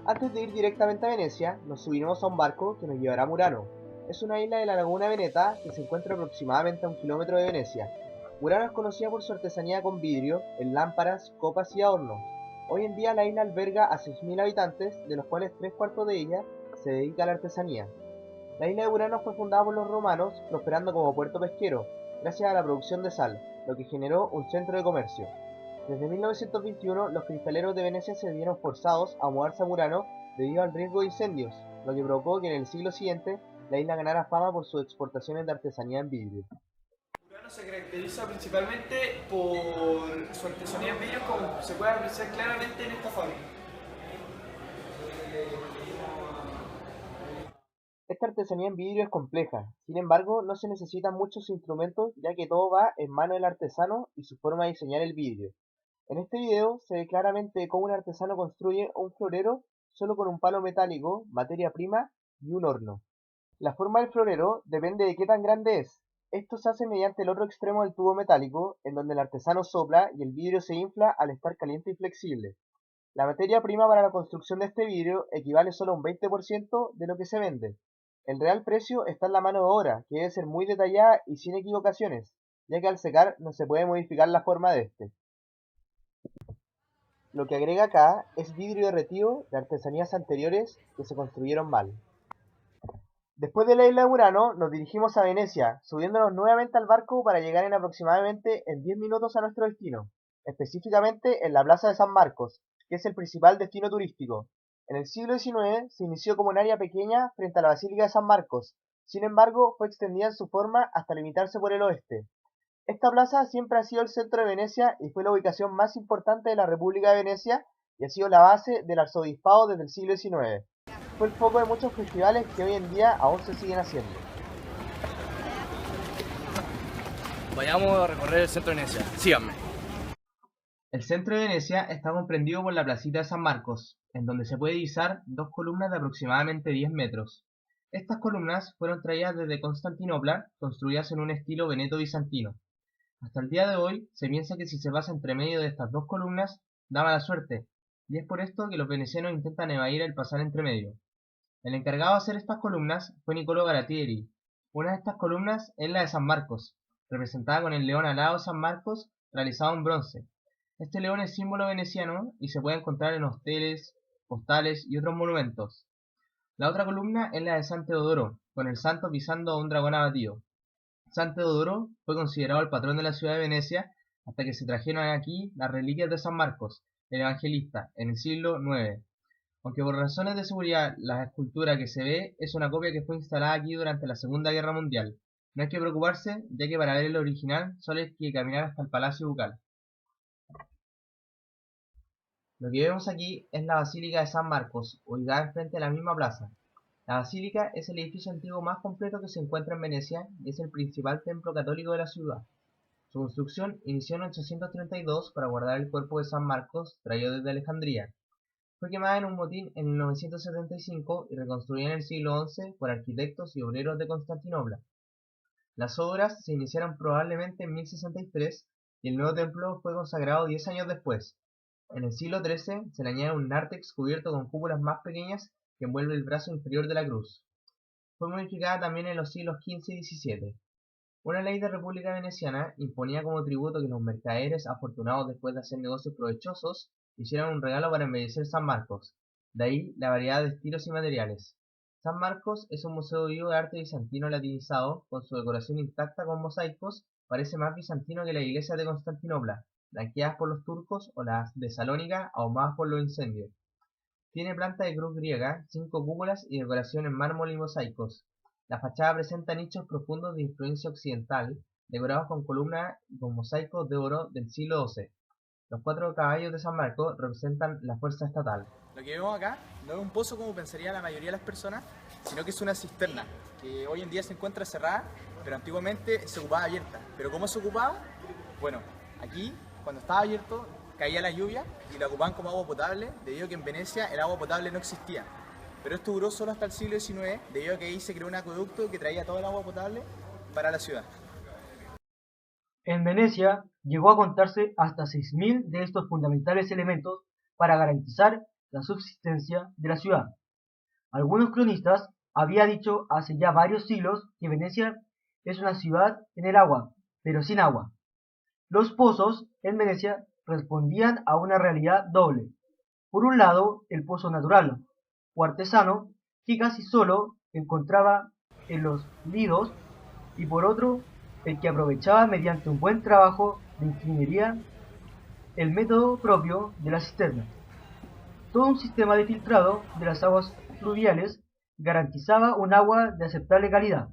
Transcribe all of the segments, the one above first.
Antes de ir directamente a Venecia, nos subiremos a un barco que nos llevará a Murano. Es una isla de la laguna Veneta que se encuentra aproximadamente a 1 kilómetro de Venecia. Murano es conocida por su artesanía con vidrio, en lámparas, copas y adornos. Hoy en día la isla alberga a 6.000 habitantes, de los cuales 3 cuartos de ella se dedica a la artesanía. La isla de Murano fue fundada por los romanos, prosperando como puerto pesquero, gracias a la producción de sal, lo que generó un centro de comercio. Desde 1921, los cristaleros de Venecia se vieron forzados a mudarse a Murano debido al riesgo de incendios, lo que provocó que en el siglo siguiente la isla ganara fama por sus exportaciones de artesanía en vidrio. Urano se caracteriza principalmente por su artesanía en vidrio, como se puede apreciar claramente en esta fábrica. Esta artesanía en vidrio es compleja, sin embargo no se necesitan muchos instrumentos ya que todo va en mano del artesano y su forma de diseñar el vidrio. En este video se ve claramente cómo un artesano construye un florero solo con un palo metálico, materia prima y un horno. La forma del florero depende de qué tan grande es. Esto se hace mediante el otro extremo del tubo metálico, en donde el artesano sopla y el vidrio se infla al estar caliente y flexible. La materia prima para la construcción de este vidrio equivale solo a un 20% de lo que se vende. El real precio está en la mano de obra, que debe ser muy detallada y sin equivocaciones, ya que al secar no se puede modificar la forma de este. Lo que agrega acá es vidrio derretido de artesanías anteriores que se construyeron mal. Después de la isla de Murano, nos dirigimos a Venecia, subiéndonos nuevamente al barco para llegar en aproximadamente 10 minutos a nuestro destino, específicamente en la Plaza de San Marcos, que es el principal destino turístico. En el siglo XIX se inició como un área pequeña frente a la Basílica de San Marcos, sin embargo fue extendida en su forma hasta limitarse por el oeste. Esta plaza siempre ha sido el centro de Venecia y fue la ubicación más importante de la República de Venecia y ha sido la base del arzobispado desde el siglo XIX. Fue el foco de muchos festivales que hoy en día aún se siguen haciendo. Vayamos a recorrer el centro de Venecia. Síganme. El centro de Venecia está comprendido por la placita de San Marcos, en donde se puede divisar dos columnas de aproximadamente 10 metros. Estas columnas fueron traídas desde Constantinopla, construidas en un estilo veneto-bizantino. Hasta el día de hoy se piensa que si se pasa entre medio de estas dos columnas, da mala suerte, y es por esto que los venecianos intentan evadir el pasar entre medio. El encargado de hacer estas columnas fue Niccolò Baratieri. Una de estas columnas es la de San Marcos, representada con el león alado de San Marcos realizado en bronce. Este león es símbolo veneciano y se puede encontrar en hosteles, postales y otros monumentos. La otra columna es la de San Teodoro, con el santo pisando a un dragón abatido. San Teodoro fue considerado el patrón de la ciudad de Venecia hasta que se trajeron aquí las reliquias de San Marcos, el evangelista, en el siglo IX. Aunque por razones de seguridad la escultura que se ve es una copia que fue instalada aquí durante la Segunda Guerra Mundial. No hay que preocuparse, ya que para ver el original solo hay que caminar hasta el Palacio Ducal. Lo que vemos aquí es la Basílica de San Marcos, ubicada enfrente de la misma plaza. La basílica es el edificio antiguo más completo que se encuentra en Venecia y es el principal templo católico de la ciudad. Su construcción inició en 832 para guardar el cuerpo de San Marcos traído desde Alejandría. Fue quemada en un motín en 975 y reconstruida en el siglo XI por arquitectos y obreros de Constantinopla. Las obras se iniciaron probablemente en 1063 y el nuevo templo fue consagrado 10 años después. En el siglo XIII se le añade un nártex cubierto con cúpulas más pequeñas que envuelve el brazo inferior de la cruz. Fue modificada también en los siglos XV y XVII. Una ley de República Veneciana imponía como tributo que los mercaderes afortunados después de hacer negocios provechosos hicieran un regalo para embellecer San Marcos, de ahí la variedad de estilos y materiales. San Marcos es un museo vivo de arte bizantino latinizado, con su decoración intacta con mosaicos, parece más bizantino que la iglesia de Constantinopla, blanqueadas por los turcos o las de Salónica ahumadas por los incendios. Tiene planta de cruz griega, 5 cúpulas y decoración en mármol y mosaicos. La fachada presenta nichos profundos de influencia occidental, decorados con columnas y con mosaicos de oro del siglo XII. Los 4 caballos de San Marcos representan la fuerza estatal. Lo que vemos acá no es un pozo como pensaría la mayoría de las personas, sino que es una cisterna, que hoy en día se encuentra cerrada, pero antiguamente se ocupaba abierta. ¿Pero cómo se ocupaba? Bueno, aquí, cuando estaba abierto, caía la lluvia y la ocupaban como agua potable, debido a que en Venecia el agua potable no existía. Pero esto duró solo hasta el siglo XIX, debido a que ahí se creó un acueducto que traía todo el agua potable para la ciudad. En Venecia llegó a contarse hasta 6.000 de estos fundamentales elementos para garantizar la subsistencia de la ciudad. Algunos cronistas habían dicho hace ya varios siglos que Venecia es una ciudad en el agua, pero sin agua. Los pozos en Venecia respondían a una realidad doble. Por un lado, el pozo natural o artesano, que casi solo encontraba en los lidos, y por otro, el que aprovechaba mediante un buen trabajo de ingeniería el método propio de la cisterna. Todo un sistema de filtrado de las aguas fluviales garantizaba un agua de aceptable calidad.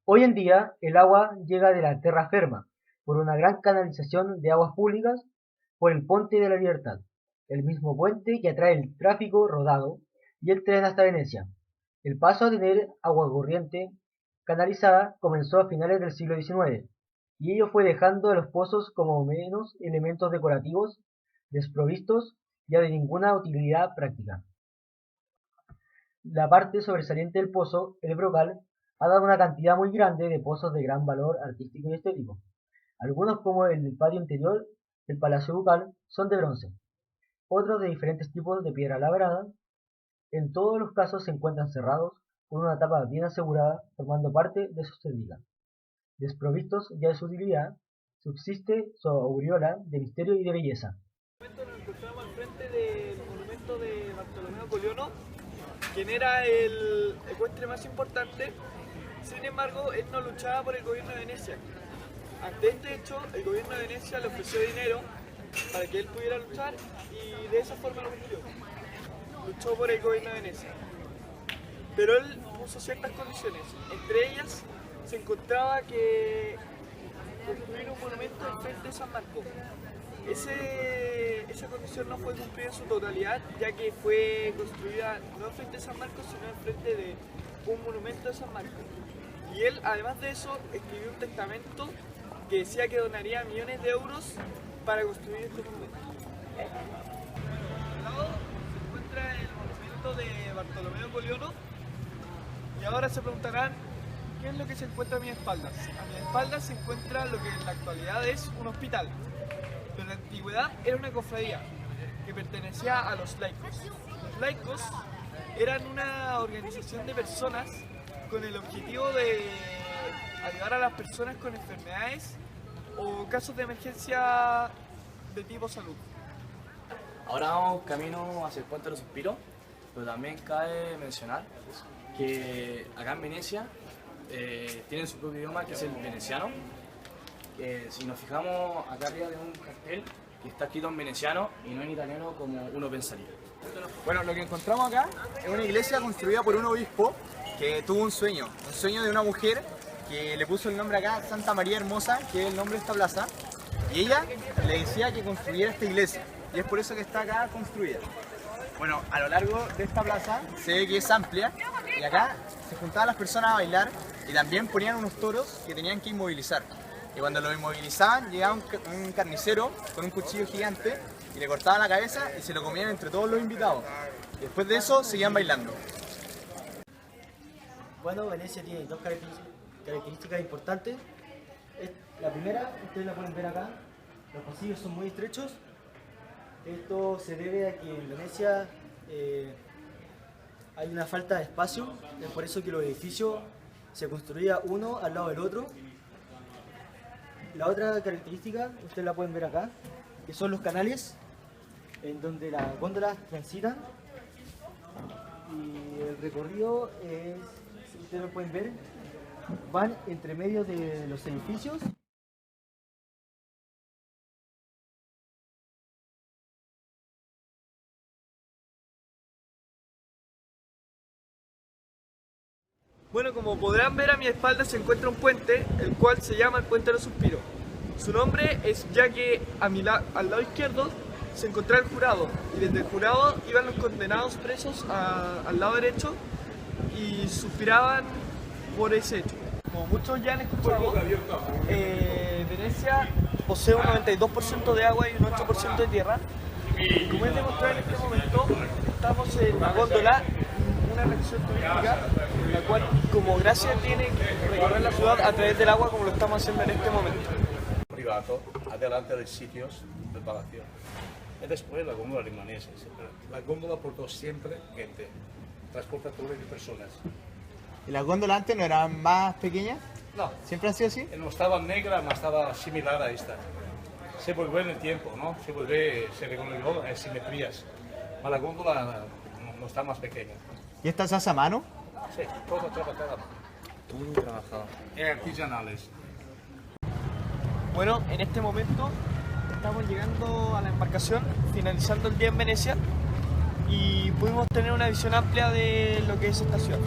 Hoy en día, el agua llega de la terraferma por una gran canalización de aguas públicas por el Ponte de la Libertad, el mismo puente que atrae el tráfico rodado y el tren hasta Venecia. El paso a tener agua corriente canalizada comenzó a finales del siglo XIX, y ello fue dejando a los pozos como menos elementos decorativos, desprovistos ya de ninguna utilidad práctica. La parte sobresaliente del pozo, el brocal, ha dado una cantidad muy grande de pozos de gran valor artístico y estético. Algunos, como el del patio interior del Palacio Ducal, son de bronce, otros de diferentes tipos de piedra labrada. En todos los casos se encuentran cerrados con una tapa bien asegurada, formando parte de su estética. Desprovistos ya de su utilidad, subsiste su aureola de misterio y de belleza. Nos encontramos al frente del monumento de Bartolomeo Coliono, quien era el ecuestre más importante. Sin embargo, él no luchaba por el gobierno de Venecia. Ante este hecho, el gobierno de Venecia le ofreció dinero para que él pudiera luchar y de esa forma lo cumplió. Luchó por el gobierno de Venecia. Pero él puso ciertas condiciones. Entre ellas se encontraba que construir un monumento al frente de San Marcos. Esa condición no fue cumplida en su totalidad, ya que fue construida no al frente de San Marcos, sino al frente de un monumento de San Marcos. Y él, además de eso, escribió un testamento que decía que donaría millones de euros para construir este monumento. Al lado se encuentra el monumento de Bartolomeo Coliono, y ahora se preguntarán qué es lo que se encuentra a mis espaldas. A mi espalda se encuentra lo que en la actualidad es un hospital, pero en la antigüedad era una cofradía que pertenecía a los laicos. Los laicos eran una organización de personas con el objetivo de ayudar a las personas con enfermedades o casos de emergencia de tipo salud. Ahora vamos camino hacia el Puente de los Suspiros, pero también cabe mencionar que acá en Venecia tienen su propio idioma, que es el veneciano. Si nos fijamos acá arriba de un cartel que está escrito en veneciano y no en italiano como uno pensaría. Bueno, lo que encontramos acá es una iglesia construida por un obispo que tuvo un sueño de una mujer que le puso el nombre acá, Santa María Hermosa, que es el nombre de esta plaza, y ella le decía que construyera esta iglesia, y es por eso que está acá construida. Bueno, a lo largo de esta plaza se ve que es amplia, y acá se juntaban las personas a bailar, y también ponían unos toros que tenían que inmovilizar. Y cuando lo inmovilizaban, llegaba un carnicero con un cuchillo gigante, y le cortaban la cabeza y se lo comían entre todos los invitados. Y después de eso, seguían bailando. Bueno, Venecia tiene dos características importantes. La primera, ustedes la pueden ver acá, los pasillos son muy estrechos. Esto se debe a que en Venecia hay una falta de espacio, es por eso que los edificios se construían uno al lado del otro. La otra característica, ustedes la pueden ver acá, que son los canales en donde las góndolas transitan, y el recorrido es, si ustedes lo pueden ver, van entre medio de los edificios. Bueno, como podrán ver, a mi espalda se encuentra un puente, el cual se llama el Puente de los Suspiros. Su nombre es ya que al lado izquierdo se encontraba el jurado, y desde el jurado iban los condenados presos al lado derecho y suspiraban por ese hecho. Como muchos ya han escuchado, Venecia posee un 92% de agua y un 8% de tierra. Como es demostrado en este momento, estamos en la góndola, una atracción turística, la cual como gracia tiene que recorrer la ciudad a través del agua, como lo estamos haciendo en este momento. Privato, adelante dei sitios del palacio. Y después la góndola rimanese. La góndola portó siempre gente, transportadores de personas. ¿Y las góndolas antes no eran más pequeñas? No, ¿Siempre han sido así? no estaba negra, no estaba similar a esta. Se volvió en el tiempo, ¿no? Se reguló en simetrías. Pero la góndola no está más pequeña. ¿Y esta se hace a mano? Sí, todo trabajado. Todo trabajado. Artesanales. Bueno, en este momento estamos llegando a la embarcación, finalizando el día en Venecia y pudimos tener una visión amplia de lo que es esta ciudad.